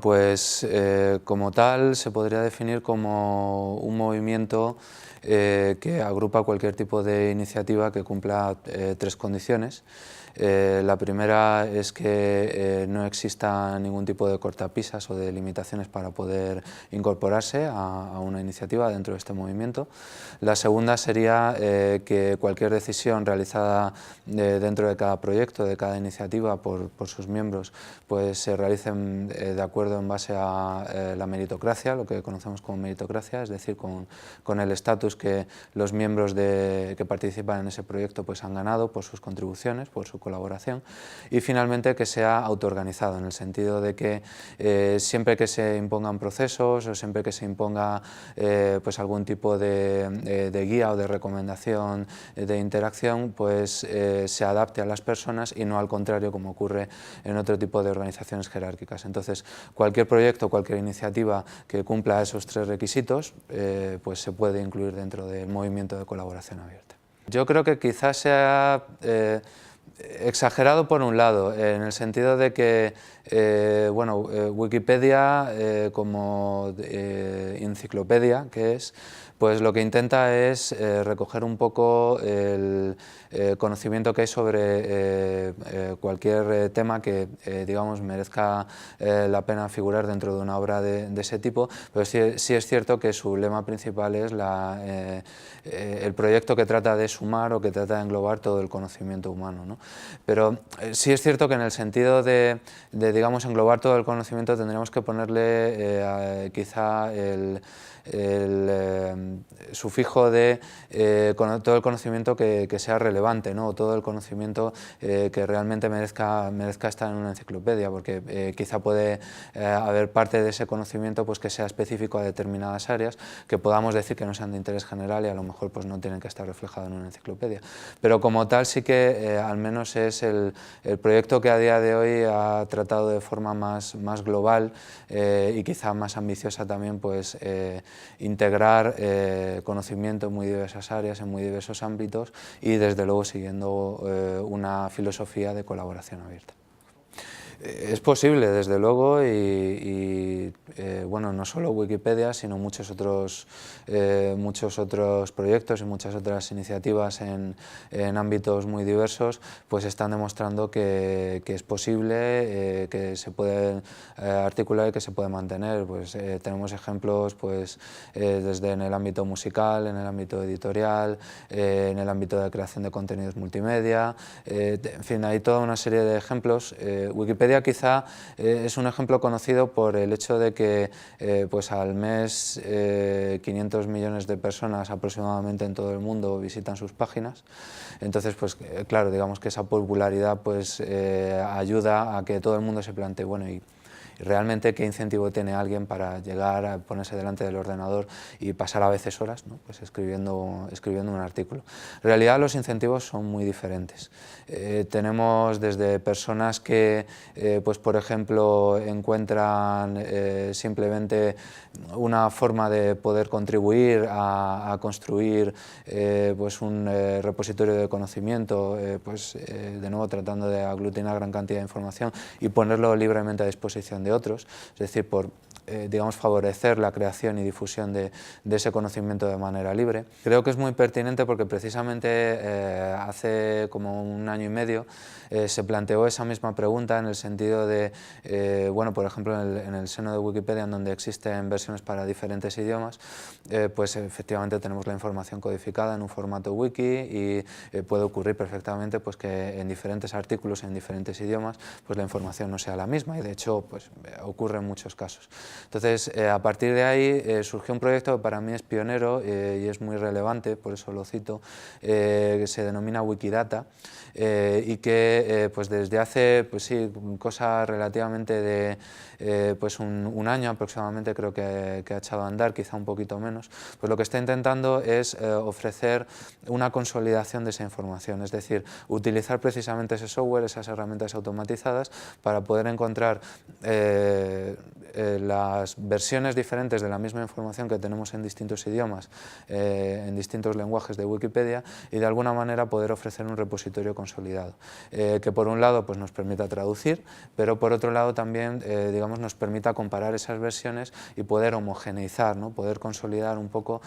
Bueno, pues como tal se podría definir como un movimiento que agrupa cualquier tipo de iniciativa que cumpla tres condiciones. La primera es que no exista ningún tipo de cortapisas o de limitaciones para poder incorporarse a una iniciativa dentro de este movimiento. La segunda sería que cualquier decisión realizada dentro de cada proyecto, de cada iniciativa por sus miembros, pues se realicen de acuerdo en base a la meritocracia, lo que conocemos como meritocracia, es decir, con el estatus que los miembros que participan en ese proyecto pues han ganado por sus contribuciones, por su colaboración, y finalmente que sea autoorganizado, en el sentido de que siempre que se impongan procesos o siempre que se imponga pues algún tipo de guía o de recomendación de interacción, pues se adapte a las personas y no al contrario, como ocurre en otro tipo de organizaciones jerárquicas. Entonces, cualquier proyecto, cualquier iniciativa que cumpla esos tres requisitos, pues se puede incluir dentro del movimiento de colaboración abierta. Yo creo que quizás sea exagerado por un lado, en el sentido de que Wikipedia como enciclopedia que es, pues lo que intenta es recoger un poco el conocimiento que hay sobre cualquier tema que digamos merezca la pena figurar dentro de una obra de ese tipo, pero sí es cierto que su lema principal es el proyecto que trata de sumar o que trata de englobar todo el conocimiento humano, ¿no? Pero sí es cierto que en el sentido de digamos, englobar todo el conocimiento tendríamos que ponerle quizá el sufijo de todo el conocimiento que sea relevante, ¿no? O todo el conocimiento que realmente merezca estar en una enciclopedia, porque quizá puede haber parte de ese conocimiento pues, que sea específico a determinadas áreas, que podamos decir que no sean de interés general y a lo mejor pues, no tienen que estar reflejados en una enciclopedia. Pero como tal sí que al menos es el proyecto que a día de hoy ha tratado de forma más global y quizá más ambiciosa también pues, integrar conocimiento en muy diversas áreas, en muy diversos ámbitos y desde luego siguiendo una filosofía de colaboración abierta. Es posible, desde luego, y bueno, no solo Wikipedia, sino muchos otros proyectos y muchas otras iniciativas en ámbitos muy diversos, pues están demostrando que es posible, que se puede articular y que se puede mantener. Pues tenemos ejemplos pues, desde en el ámbito musical, en el ámbito editorial, en el ámbito de creación de contenidos multimedia, en fin, hay toda una serie de ejemplos. Wikipedia quizá es un ejemplo conocido por el hecho de que pues al mes 500 millones de personas aproximadamente en todo el mundo visitan sus páginas. Entonces, pues claro, digamos que esa popularidad pues, ayuda a que todo el mundo se plantee, bueno, y realmente qué incentivo tiene alguien para llegar a ponerse delante del ordenador y pasar a veces horas, ¿no? Pues escribiendo un artículo. En realidad los incentivos son muy diferentes. Tenemos desde personas que, pues por ejemplo, encuentran simplemente una forma de poder contribuir a construir pues un repositorio de conocimiento, pues de nuevo tratando de aglutinar gran cantidad de información y ponerlo libremente a disposición de otros, es decir, por digamos, favorecer la creación y difusión de ese conocimiento de manera libre. Creo que es muy pertinente porque precisamente hace como un año y medio se planteó esa misma pregunta en el sentido de, bueno, por ejemplo, en el seno de Wikipedia, en donde existen versiones para diferentes idiomas, pues efectivamente tenemos la información codificada en un formato wiki y puede ocurrir perfectamente pues, que en diferentes artículos, en diferentes idiomas, pues la información no sea la misma y de hecho pues, ocurre en muchos casos. Entonces, a partir de ahí surgió un proyecto que para mí es pionero y es muy relevante, por eso lo cito, que se denomina Wikidata y que pues desde hace, pues sí, cosa relativamente de pues un año aproximadamente creo que ha echado a andar, quizá un poquito menos, pues lo que está intentando es ofrecer una consolidación de esa información, es decir, utilizar precisamente ese software, esas herramientas automatizadas para poder encontrar las versiones diferentes de la misma información que tenemos en distintos idiomas, en distintos lenguajes de Wikipedia, y de alguna manera poder ofrecer un repositorio consolidado, que por un lado pues nos permita traducir, pero por otro lado también digamos, nos permita comparar esas versiones y poder homogeneizar, ¿no? Poder consolidar un poco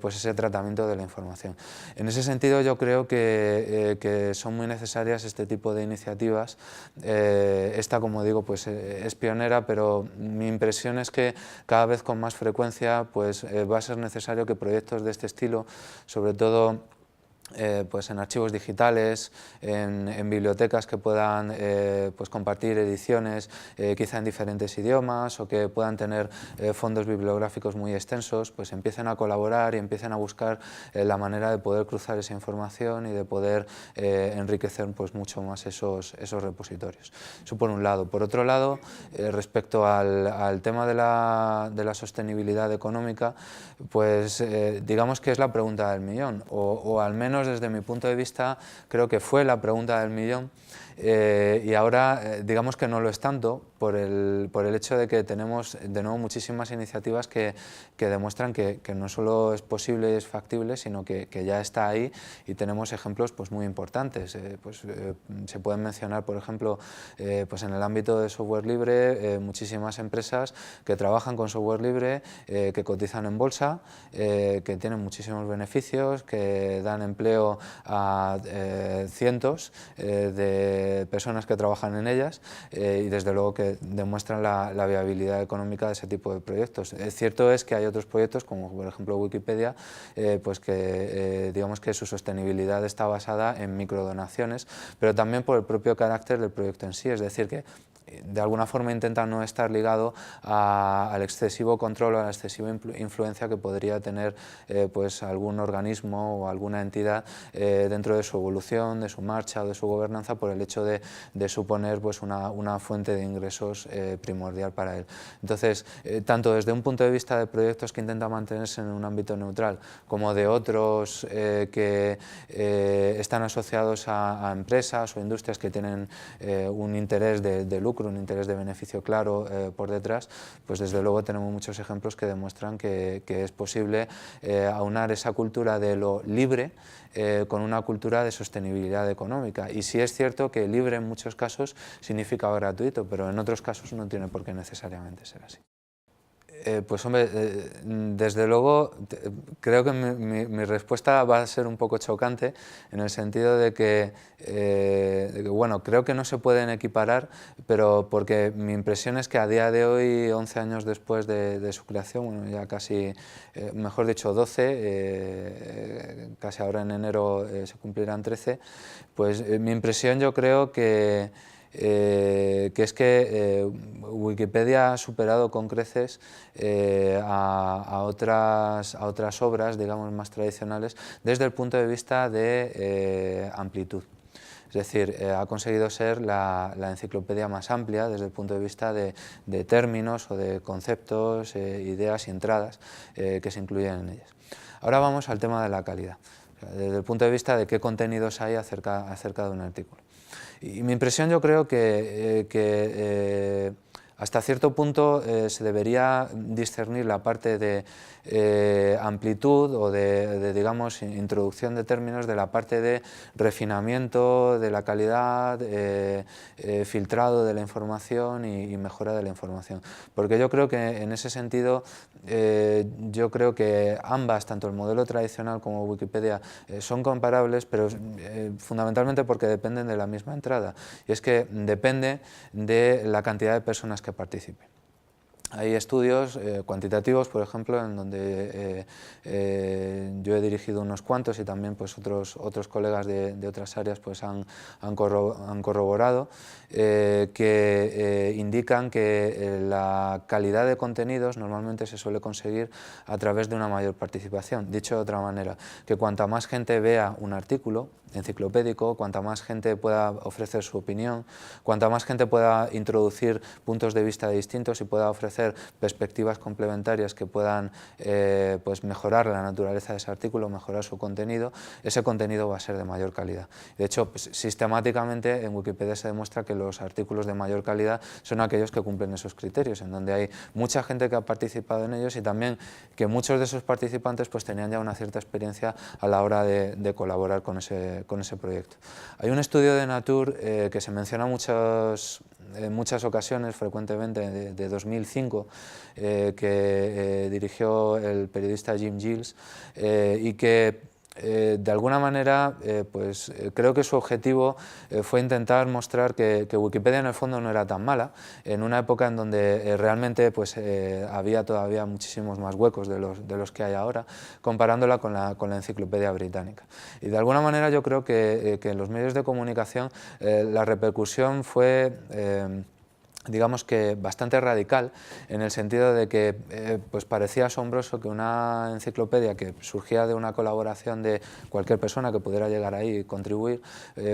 pues ese tratamiento de la información. En ese sentido yo creo que son muy necesarias este tipo de iniciativas. Esta, como digo, pues es pionera, pero mi impresión es que cada vez con más frecuencia pues, va a ser necesario que proyectos de este estilo, sobre todo pues en archivos digitales, en bibliotecas que puedan pues compartir ediciones quizá en diferentes idiomas, o que puedan tener fondos bibliográficos muy extensos, pues empiecen a colaborar y empiecen a buscar la manera de poder cruzar esa información y de poder enriquecer pues mucho más esos repositorios. Eso por un lado. Por otro lado, respecto al tema de la sostenibilidad económica, pues digamos que es la pregunta del millón, o al menos desde mi punto de vista creo que fue la pregunta del millón, y ahora digamos que no lo es tanto por el hecho de que tenemos de nuevo muchísimas iniciativas que demuestran que no solo es posible y es factible, sino que ya está ahí, y tenemos ejemplos pues muy importantes. Se pueden mencionar, por ejemplo, pues en el ámbito de software libre, muchísimas empresas que trabajan con software libre, que cotizan en bolsa, que tienen muchísimos beneficios, que dan empleo a cientos de personas que trabajan en ellas, y desde luego que demuestran la viabilidad económica de ese tipo de proyectos. Cierto es que hay otros proyectos, como por ejemplo Wikipedia, pues que digamos que su sostenibilidad está basada en microdonaciones, pero también por el propio carácter del proyecto en sí, es decir, que de alguna forma intenta no estar ligado al excesivo control o a la excesiva influencia que podría tener pues algún organismo o alguna entidad dentro de su evolución, de su marcha o de su gobernanza, por el hecho de suponer pues una fuente de ingresos primordial para él. Entonces, tanto desde un punto de vista de proyectos que intentan mantenerse en un ámbito neutral, como de otros que están asociados a empresas o industrias que tienen un interés de lucro, un interés de beneficio claro por detrás, pues desde luego tenemos muchos ejemplos que demuestran que es posible aunar esa cultura de lo libre con una cultura de sostenibilidad económica. Y sí es cierto que libre en muchos casos significa gratuito, pero en otros casos no tiene por qué necesariamente ser así. Pues hombre, desde luego creo que mi respuesta va a ser un poco chocante, en el sentido de que bueno, creo que no se pueden equiparar, pero porque mi impresión es que a día de hoy, 11 años después de su creación, bueno, ya casi, mejor dicho 12, casi ahora en enero se cumplirán 13, pues mi impresión yo creo que es que Wikipedia ha superado con creces a otras obras, digamos, más tradicionales, desde el punto de vista de amplitud. Es decir, ha conseguido ser la enciclopedia más amplia desde el punto de vista de términos o de conceptos, ideas y entradas que se incluyen en ellas. Ahora vamos al tema de la calidad, desde el punto de vista de qué contenidos hay acerca de un artículo. Y mi impresión, yo creo que hasta cierto punto se debería discernir la parte de amplitud o digamos, introducción de términos, de la parte de refinamiento de la calidad, filtrado de la información y mejora de la información. Porque yo creo que en ese sentido, yo creo que ambas, tanto el modelo tradicional como Wikipedia, son comparables, pero fundamentalmente porque dependen de la misma entrada. Y es que depende de la cantidad de personas que participen. Hay estudios cuantitativos, por ejemplo, en donde yo he dirigido unos cuantos, y también pues, otros colegas de otras áreas pues, han corroborado, que indican que la calidad de contenidos normalmente se suele conseguir a través de una mayor participación. Dicho de otra manera, que cuanta más gente vea un artículo enciclopédico, cuanta más gente pueda ofrecer su opinión, cuanta más gente pueda introducir puntos de vista distintos y pueda ofrecer ofrecer perspectivas complementarias que puedan pues mejorar la naturaleza de ese artículo, mejorar su contenido, ese contenido va a ser de mayor calidad. De hecho, pues, sistemáticamente en Wikipedia se demuestra que los artículos de mayor calidad son aquellos que cumplen esos criterios, en donde hay mucha gente que ha participado en ellos y también que muchos de esos participantes pues tenían ya una cierta experiencia a la hora de colaborar con ese proyecto. Hay un estudio de Nature que se menciona en muchas ocasiones, frecuentemente, de 2005, que dirigió el periodista Jim Giles y que de alguna manera creo que su objetivo fue intentar mostrar que Wikipedia en el fondo no era tan mala, en una época en donde realmente había todavía muchísimos más huecos de los que hay ahora, comparándola con la Enciclopedia Británica. Y de alguna manera yo creo que en los medios de comunicación la repercusión fue digamos que bastante radical, en el sentido de que pues parecía asombroso que una enciclopedia que surgía de una colaboración de cualquier persona que pudiera llegar ahí y contribuir,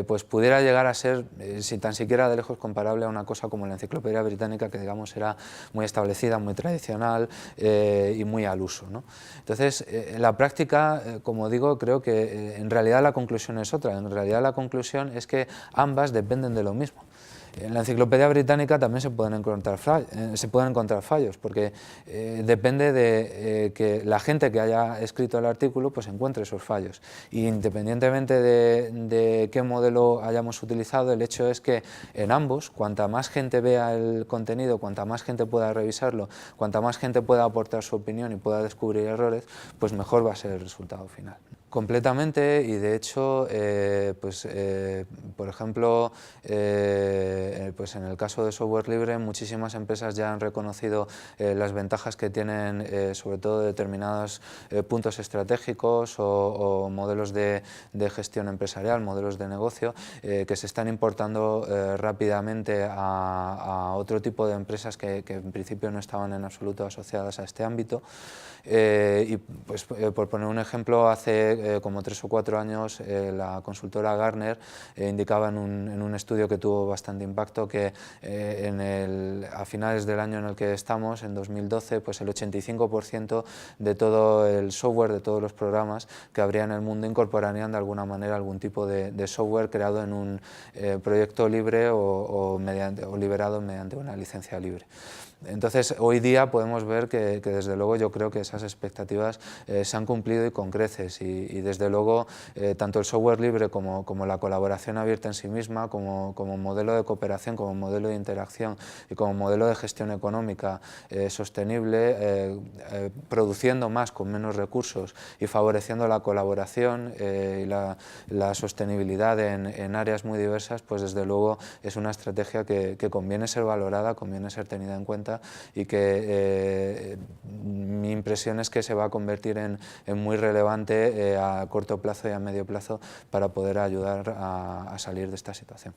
pues pudiera llegar a ser, sin tan siquiera de lejos, comparable a una cosa como la Enciclopedia Británica, que digamos era muy establecida, muy tradicional y muy al uso, ¿no? Entonces, en la práctica, como digo, creo que en realidad la conclusión es otra. En realidad la conclusión es que ambas dependen de lo mismo. En la Enciclopedia Británica también se pueden encontrar fallos, porque depende de que la gente que haya escrito el artículo pues encuentre esos fallos. Y independientemente de qué modelo hayamos utilizado, el hecho es que en ambos, cuanta más gente vea el contenido, cuanta más gente pueda revisarlo, cuanta más gente pueda aportar su opinión y pueda descubrir errores, pues mejor va a ser el resultado final. Completamente, y de hecho, por ejemplo, pues en el caso de software libre, muchísimas empresas ya han reconocido las ventajas que tienen, sobre todo determinados puntos estratégicos o modelos de gestión empresarial, modelos de negocio, que se están importando rápidamente a otro tipo de empresas que en principio no estaban en absoluto asociadas a este ámbito. Y pues, por poner un ejemplo, hace como 3 o 4 años la consultora Gartner indicaba en un estudio que tuvo bastante impacto que a finales del año en el que estamos, en 2012, pues el 85% de todo el software, de todos los programas que habría en el mundo incorporarían de alguna manera algún tipo de software creado en un proyecto libre o liberado mediante una licencia libre. Entonces, hoy día podemos ver que desde luego yo creo que esas expectativas se han cumplido y con creces, y desde luego tanto el software libre como la colaboración abierta en sí misma, como modelo de cooperación, como modelo de interacción y como modelo de gestión económica sostenible, produciendo más con menos recursos y favoreciendo la colaboración y la sostenibilidad en áreas muy diversas, pues desde luego es una estrategia que conviene ser valorada, conviene ser tenida en cuenta, y que mi impresión es que se va a convertir en muy relevante a corto plazo y a medio plazo para poder ayudar a salir de esta situación.